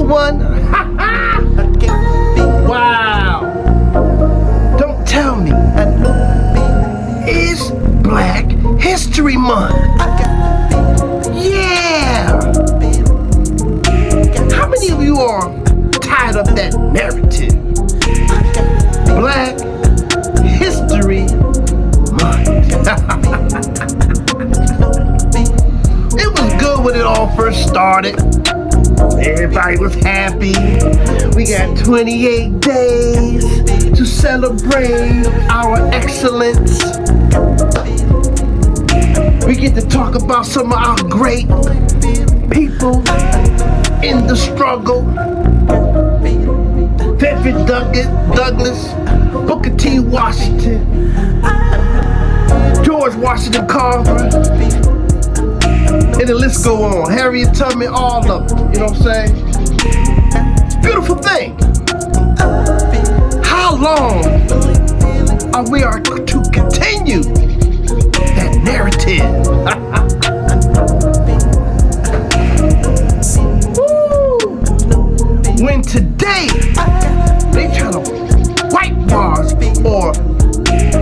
one. Wow. Don't tell me. It's Black History Month. Yeah. How many of you are tired of that narrative? Black History Month. It was good when it all first started. Everybody was happy. We got 28 days to celebrate our excellence. We get to talk about some of our great people in the struggle. Frederick Douglass, Booker T. Washington, George Washington Carver, and the list go on. Harriet Tubman, all of them. You know what I'm saying? It's a beautiful thing. How long are we to continue that narrative? When today they try to whitewash or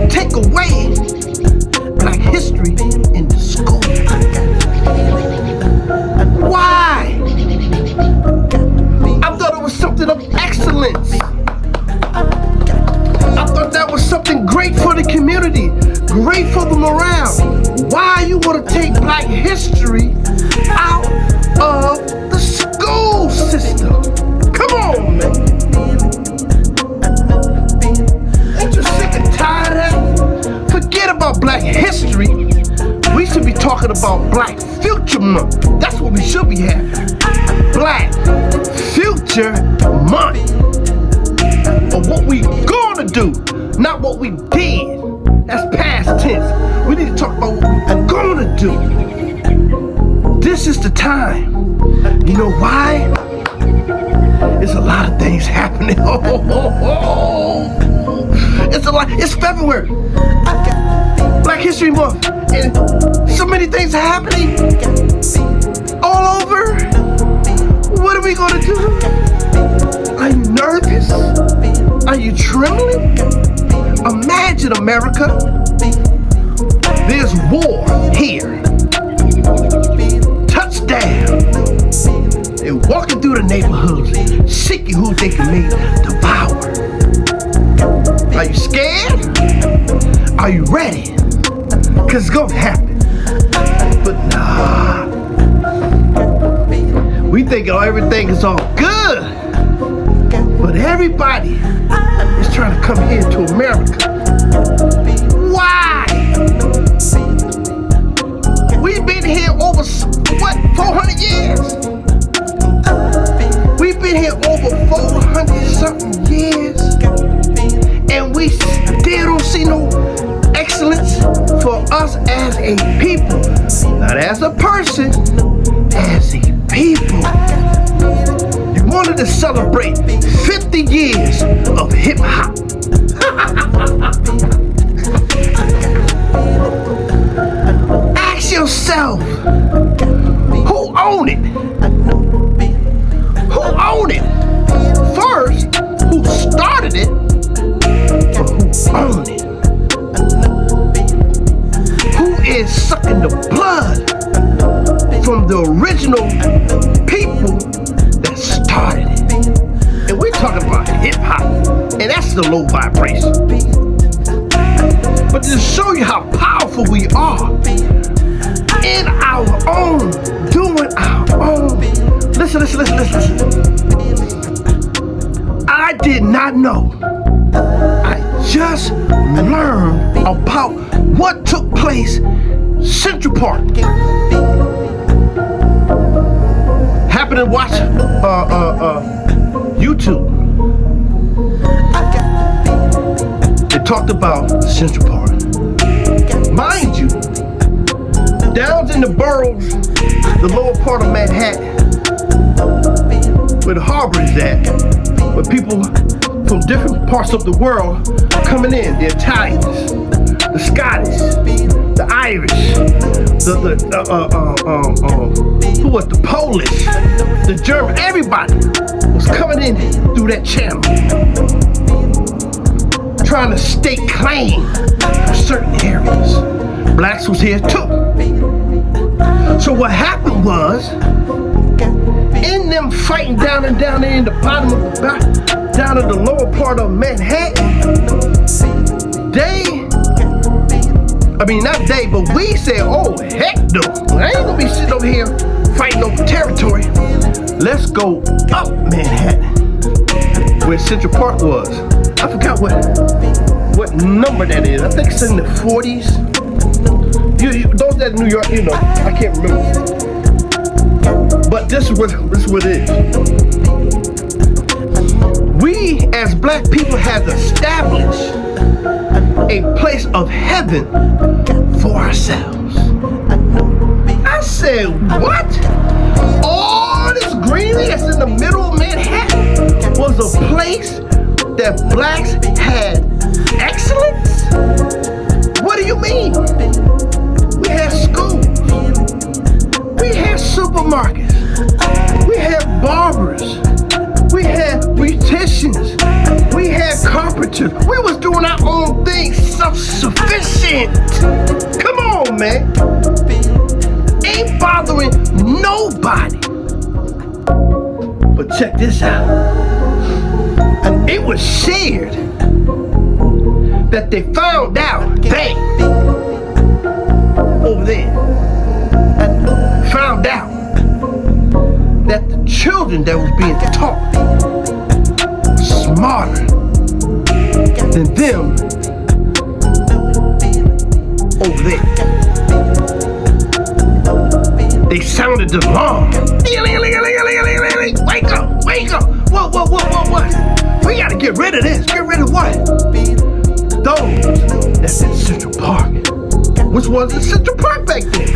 take away Black history in the school. Why? I thought it was something of excellence. I thought that was something great for the community, great for the morale. Why you want to take Black history out of the school system? Come on, man. Ain't you sick and tired of that? Forget about Black history. We should be talking about Black Future Month. That's what we should be having. Black Future Month. Of what we gonna do, not what we did. That's past tense. We need to talk about what we're gonna do. This is the time. You know why? There's a lot of things happening. It's a lot. It's February. Black History Month. And so many things are happening all over. What are we gonna do? Are you nervous? Are you trembling? Imagine America. There's war here. Touchdown. They're walking through the neighborhoods, seeking who they can make devour. Are you scared? Are you ready? Cause it's gonna happen. But nah. We think everything is all good. But everybody is trying to come here to America. Why? We've been here over, 400 years? We've been here over 400 something years. And we still don't see no excellence for us as a people. Not as a person, as a people. You wanted to celebrate 50 years of hip hop. Ask yourself, who owned it? Who owned it? First, who started it, but who owned it? Who is sucking the blood from the original people that started it? And we're talking about hip hop, and that's the low vibration. But to show you how powerful we are in our own, doing our own. Listen. I did not know. I just learned about what took place Central Park. Happened to watch YouTube. They talked about Central Park. Mind you, down in the boroughs, the lower part of Manhattan, where the harbor is at, where people from different parts of the world coming in, the Italians, the Scottish, the Irish, who was the Polish, the German, everybody was coming in through that channel, trying to stake claim to certain areas. Blacks was here too. So what happened was, in them fighting down there in the bottom of the down in the lower part of Manhattan, but we said, oh heck no, I ain't gonna be sitting over here fighting over territory. Let's go up Manhattan, where Central Park was. I forgot what number that is. I think it's in the 40s. Those that in New York, you know, I can't remember. But this is what it is. We as black people have established a place of heaven for ourselves. I said, what? All this greenery that's in the middle of Manhattan was a place that blacks had excellence? What do you mean? We had schools. We had supermarkets. We had barbers. We had beauticians. We had carpenters. We was doing our own thing, self-sufficient. Come on, man. Ain't bothering nobody. But check this out. It was shared that they found out, over there, found out that the children that was being taught were smarter than them over there. They sounded the alarm. Wake up, wake up. What? We gotta get rid of this. Get rid of what? Those that's in Central Park. Which was in Central Park back then.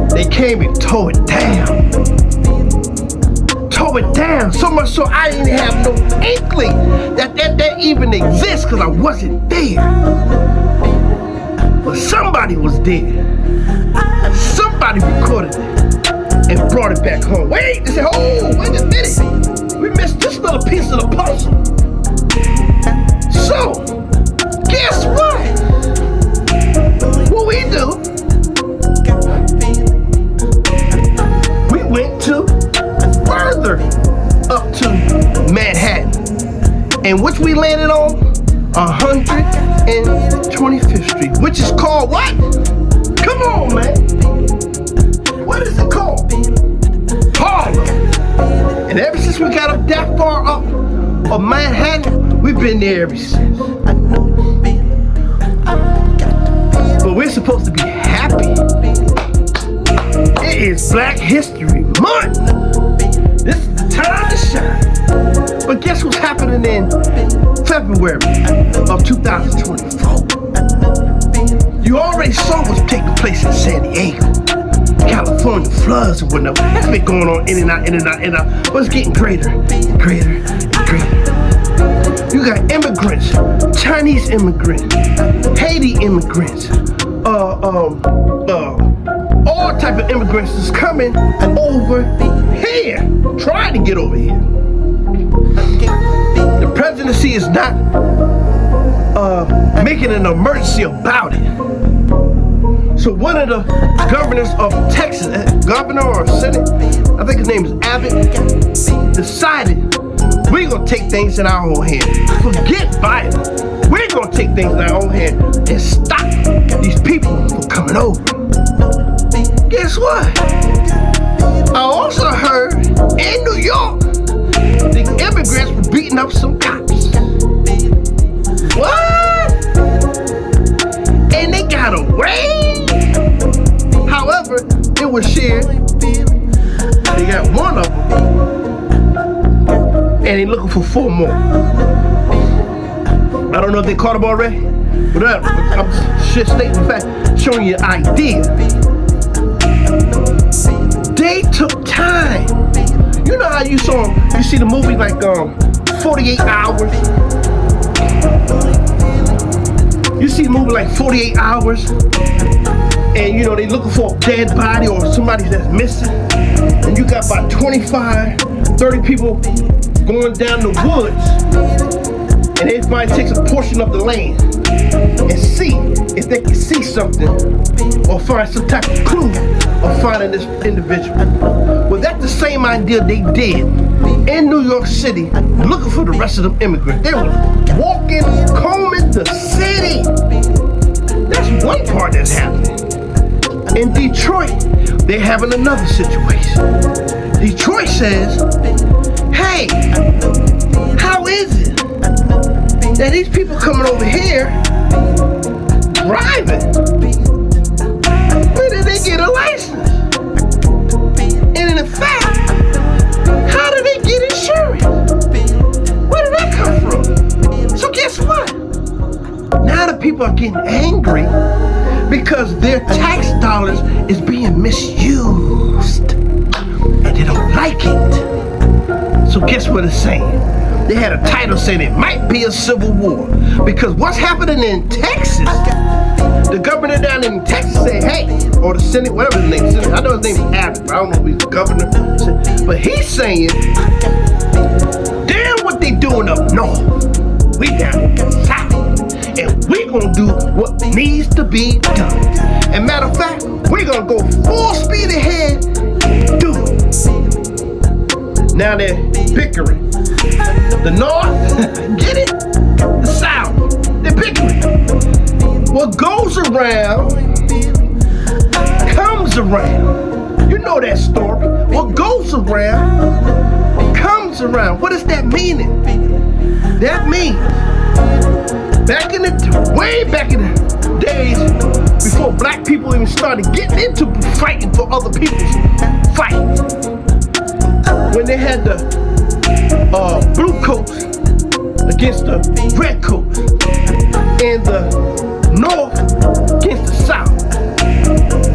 They came and tore it down. Tore it down. So much so I didn't have no inkling that even exists because I wasn't there. But somebody was there. Somebody recorded it and brought it back home. Wait, they said, oh, wait a minute. We missed this little piece of the puzzle. So, guess what? What we do? We went to further up to Manhattan. And which we landed on? 125th Street, which is called what? Come on, man. What is it called? Harlem. And ever since we got up that far up of Manhattan, we've been there ever since. But we're supposed to be happy. It is Black History Month. This is the time to shine. But guess what's happening in February of 2024? You already saw what's taking place in San Diego, California, floods and whatnot. That's been going on in and out. But it's getting greater and greater. You got immigrants, Chinese immigrants, Haiti immigrants, all type of immigrants is coming over here, trying to get over here. The presidency is not making an emergency about it. So one of the governors of Texas, governor or senate, I think his name is Abbott, decided we're gonna take things in our own hand. Forget Biden. We're gonna take things in our own hand and stop these people from coming over. Guess what? I also heard in New York, the immigrants were beating up some cops. What? And they got away? However, it was shared. They got one of them. And they looking for 4 more. I don't know if they caught them already. Whatever. I'm just stating the fact, showing you an idea. They took time. You know how you see the movie like 48 Hours? You see the movie like 48 Hours, and you know they looking for a dead body or somebody that's missing, and you got about 25, 30 people going down the woods, and everybody takes a portion of the land and see if they can see something or find some type of clue of finding this individual. Well, that's the same idea they did in New York City, looking for the rest of them immigrants. They were walking, combing the city. That's one part that's happening. In Detroit, they're having another situation. Detroit says, hey, how is it that these people coming over here driving? Where did they get a license? And in fact, how did they get insurance? Where did that come from? So guess what? Now the people are getting angry because their tax dollars is being misused and they don't like it. So guess what it's saying? They had a title saying it might be a civil war because what's happening in Texas, the governor down in Texas said, hey, or the Senate, whatever his name is, I know his name is Abbott, but I don't know if he's the governor, but he's saying, damn what they doing up north, we down in the south, and we gonna do what needs to be done. And matter of fact, we're gonna go full speed ahead and do it. Now they're bickering. The North, get it? The South, they're bickering. What goes around, comes around. You know that story. What goes around, comes around. What does that mean? That means, way back in the days, before black people even started getting into fighting for other people's fights, when they had the blue coats against the red coats and the north against the south,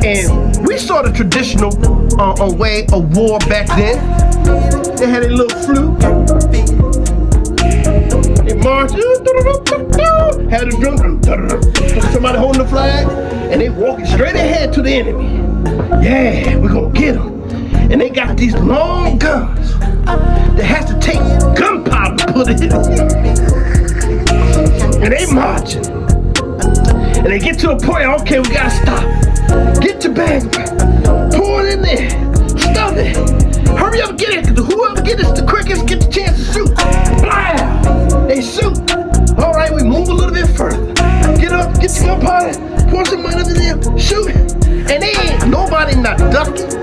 and we saw the traditional way of war back then. They had a little flute, they marched, had a drum, somebody holding the flag, and they walking straight ahead to the enemy. Yeah, we're gonna get them. And they got these long guns that has to take gunpowder to put it in. And they marching. And they get to a point, okay, we gotta stop. Get your bag, pour it in there, stuff it. Hurry up, get it, because whoever gets it the quickest gets the chance to shoot. Blam! They shoot. All right, we move a little bit further. Get up, get your gunpowder, pour some money over there, shoot. And they ain't nobody not ducking.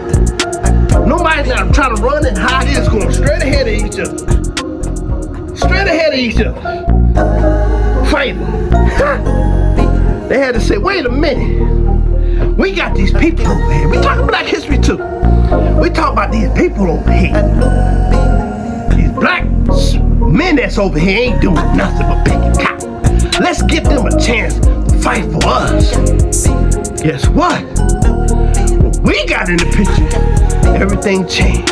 Nobody's not trying to run and hide. It's going straight ahead of each other. Straight ahead of each other. Fighting. They had to say, wait a minute. We got these people over here. We talking Black history too. We talk about these people over here. These black men that's over here ain't doing nothing but picking cotton. Let's give them a chance to fight for us. Guess what? When we got in the picture, everything changed.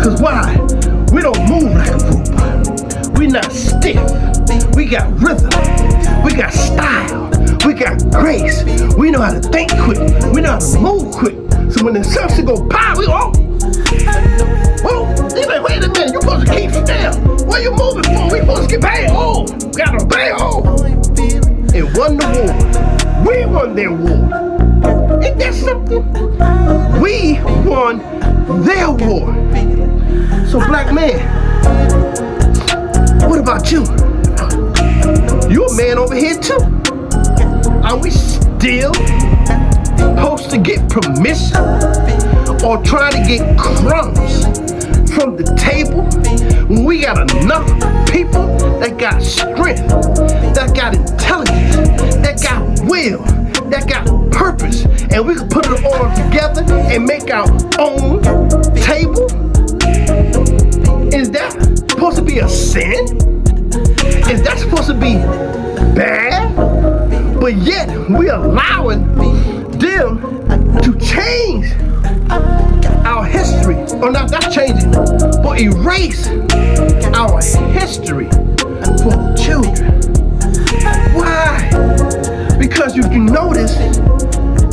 Cause why? We don't move like a robot. We not stiff. We got rhythm. We got style. We got grace. We know how to think quick. We know how to move quick. So when the substance go pow, we go, whoa. They like, wait a minute, you supposed to keep still. What you moving for? We supposed to get bang. Oh, gotta bang. Oh. And won the war. We won their war. Ain't that something? We won their war. So black man, what about you? You a man over here too. Are we still supposed to get permission or trying to get crumbs from the table when we got enough people that got strength, that got intelligence, that got will, that got purpose, and we can put it all together and make our own table? Is that supposed to be a sin? Is that supposed to be bad? But yet we're allowing them to change our history, or not changing, but erase our history for the children. Why? Because if you notice,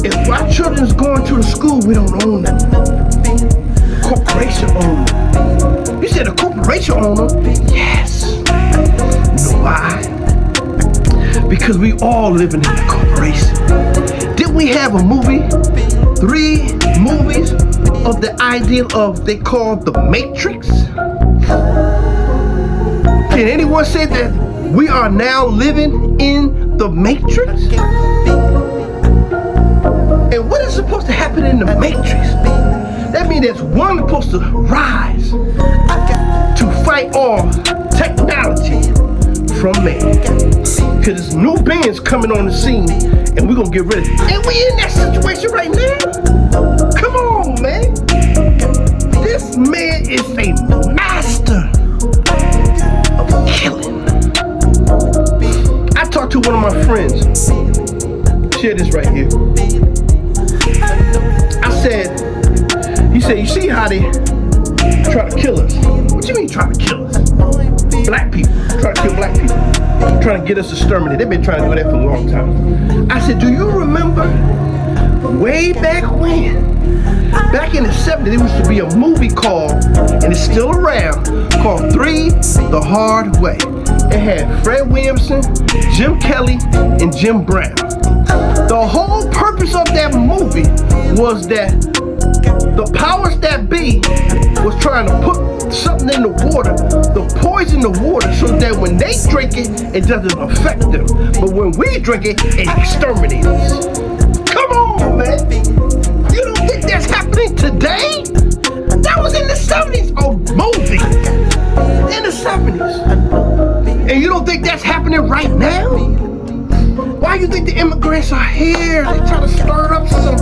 if our children's going to the school, we don't own them. The corporation owns them. You said the corporation owns them? Yes. You know why? Because we all living in the corporation. Didn't we have a movie, 3 movies of the idea of they call the Matrix? Can anyone say that we are now living in the Matrix? And what is supposed to happen in the Matrix? That means there's one supposed to rise to fight off technology from man. Because there's new beings coming on the scene and we're going to get rid of it. And we in that situation right now. Come on, man. This man is a master of killing. I talked to one of my friends. Share this right here. He said, you see how they try to kill us? What you mean try to kill us? Black people, try to kill black people, trying to get us exterminated. They've been trying to do that for a long time. I said, do you remember way back when? Back in the 70s, there used to be a movie called, and it's still around, called 3 the Hard Way. It had Fred Williamson, Jim Kelly, and Jim Brown. The whole purpose of that movie was that the powers that be was trying to put something in the water, the poison in the water, so that when they drink it, it doesn't affect them. But when we drink it, it exterminates us. Come on, man. You don't think that's happening today? That was in the 70s, a movie. In the 70s. And you don't think that's happening right now? Why you think the immigrants are here? They try to stir up some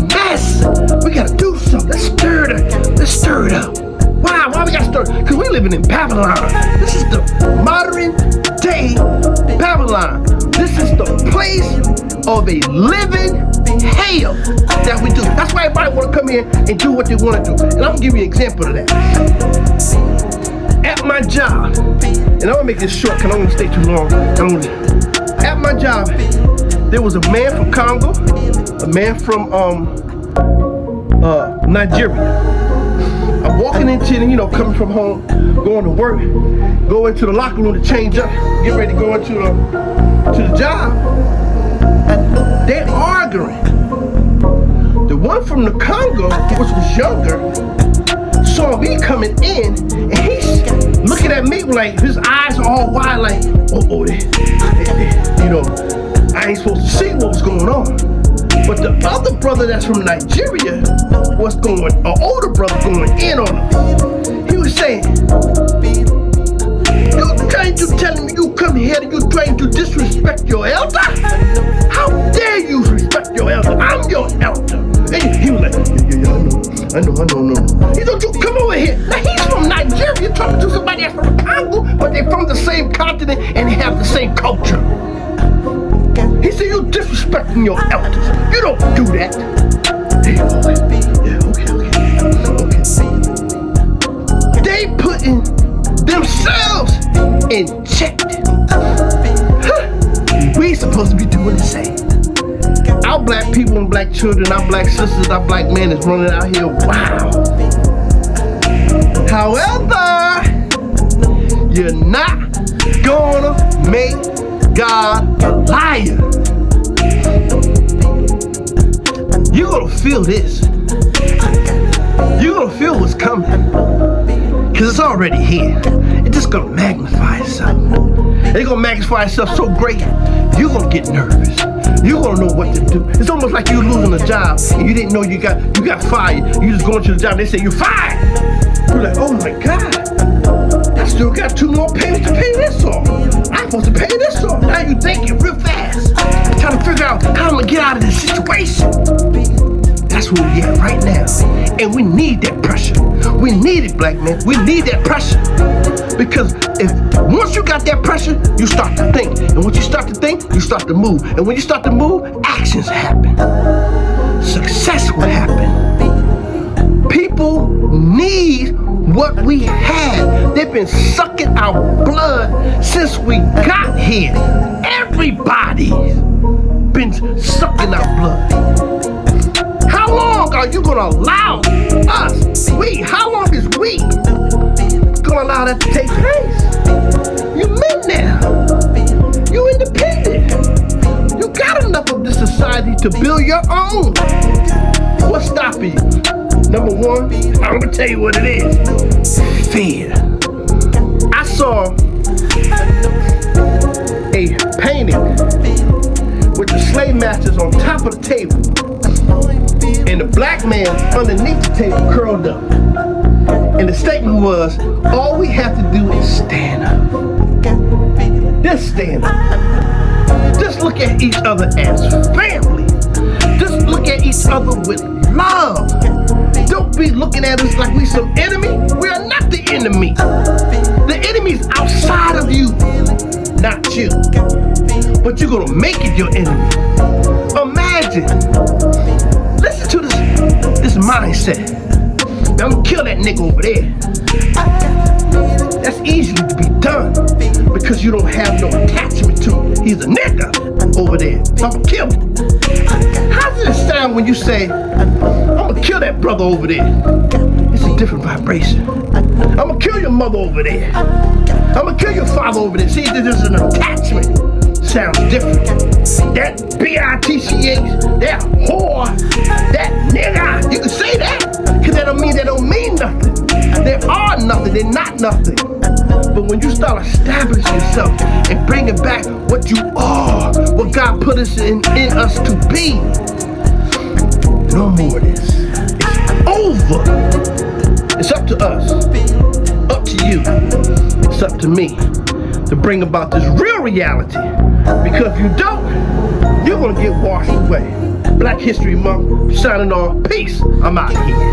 mess. We gotta do something. Let's stir it up. Why? Why we gotta stir it? Because we living in Babylon. This is the modern day Babylon. This is the place of a living hell that we do. That's why everybody wanna come here and do what they wanna do. And I'm gonna give you an example of that. At my job, and I'm gonna make this short because I don't wanna stay too long. At my job, there was a man from Congo, a man from Nigeria. I'm walking into, coming from home, going to work, go into the locker room to change up, get ready to go into the job. They're arguing. The one from the Congo, which was younger, saw me coming in, and he's looking at me like his eyes are all wide, like, I ain't supposed to see what was going on. But the other brother that's from Nigeria was an older brother going in on him. He was saying, you trying to tell me you come here and you trying to disrespect your elder? How dare you respect your elder? I'm your elder. And he was like, I know. He don't you come over here. Now he's from Nigeria talking to somebody that's from Congo, but they're from the same continent and they have the same culture. He said, you disrespecting your elders. You don't do that. Okay. They putting themselves in check. We supposed to be doing the same. Our black people and black children, our black sisters, our black men is running out here. Wow. However, you're not gonna make God a liar. You're gonna feel this. You're gonna feel what's coming. Cause it's already here. It's just gonna magnify itself. It's gonna magnify itself so great, you're gonna get nervous. You're gonna know what to do. It's almost like you losing a job and you didn't know you got fired. You just going to the job, they say you're fired. You're like, oh my God. I still got 2 more payments to pay this off. I'm supposed to pay this off. Now you thinking real fast. Trying to figure out how I'm gonna get out of this situation. That's where we at right now. And we need that pressure. We need it, black men. We need that pressure. Because once you got that pressure, you start to think. And once you start to think, you start to move. And when you start to move, actions happen. Success will happen. People need what we have. They've been sucking our blood since we got here. Everybody's been sucking our blood. How long are you gonna allow us, how long is we gonna allow that to take place? You men now. You independent. You got enough of this society to build your own. What's stopping you? Number one, I'm gonna tell you what it is. Fear. I saw a painting with the slave masters on top of the table and the black man underneath the table curled up. And the statement was, all we have to do is stand up. Just stand up. Just look at each other as family. Just look at each other with love. Don't be looking at us like we some enemy. We are not the enemy. The enemy's outside of you, not you. But you're gonna make it your enemy. Imagine. Listen to this mindset. I'm gonna kill that nigga over there. That's easy to be done because you don't have no attachment to him. He's a nigga over there, so I'm gonna kill him. How does it sound when you say, I'm gonna kill that brother over there? It's a different vibration. I'm gonna kill your mother over there. I'm gonna kill your father over there. See, there's an attachment. Sounds different. That bitch, that whore, that nigga, you can say that, because that don't mean they don't mean nothing. They are nothing, they're not nothing. But when you start establishing yourself and bringing back what you are, what God put us in us to be, no more of this. It's over. It's up to us, up to you, it's up to me to bring about this real reality. Because if you don't, you're gonna get washed away. Black History Month, signing off. Peace. I'm out of here.